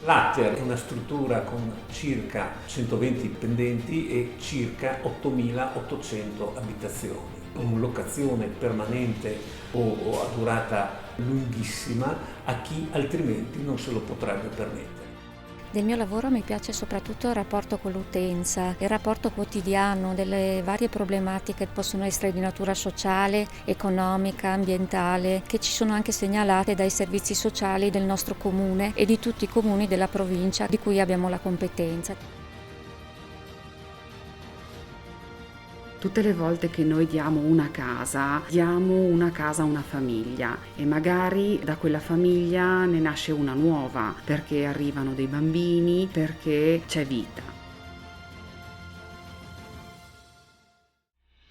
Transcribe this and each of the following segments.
L'Ater è una struttura con circa 120 dipendenti e circa 8.800 abitazioni. Una locazione permanente o a durata lunghissima a chi altrimenti non se lo potrebbe permettere. Del mio lavoro mi piace soprattutto il rapporto con l'utenza, il rapporto quotidiano delle varie problematiche che possono essere di natura sociale, economica, ambientale, che ci sono anche segnalate dai servizi sociali del nostro comune e di tutti i comuni della provincia di cui abbiamo la competenza. Tutte le volte che noi diamo una casa a una famiglia e magari da quella famiglia ne nasce una nuova perché arrivano dei bambini, perché c'è vita.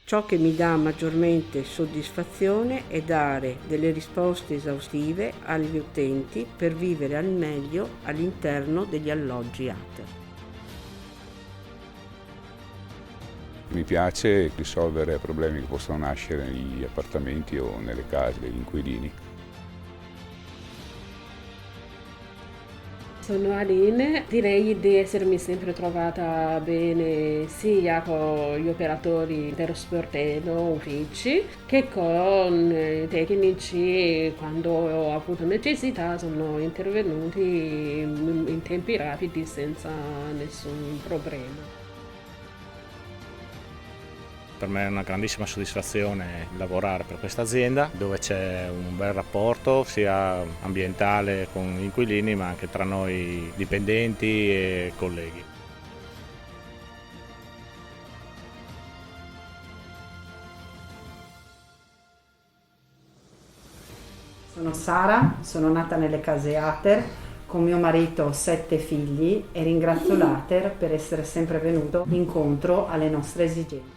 Ciò che mi dà maggiormente soddisfazione è dare delle risposte esaustive agli utenti per vivere al meglio all'interno degli alloggi Ater. Mi piace risolvere problemi che possono nascere negli appartamenti o nelle case degli inquilini. Sono Aline, direi di essermi sempre trovata bene sia con gli operatori dello sportello, uffici, che con i tecnici. Quando ho avuto necessità sono intervenuti in tempi rapidi senza nessun problema. Per me è una grandissima soddisfazione lavorare per questa azienda dove c'è un bel rapporto sia ambientale con gli inquilini ma anche tra noi dipendenti e colleghi. Sono Sara, sono nata nelle case Ater, con mio marito ho 7 figli e ringrazio l'Ater per essere sempre venuto incontro alle nostre esigenze.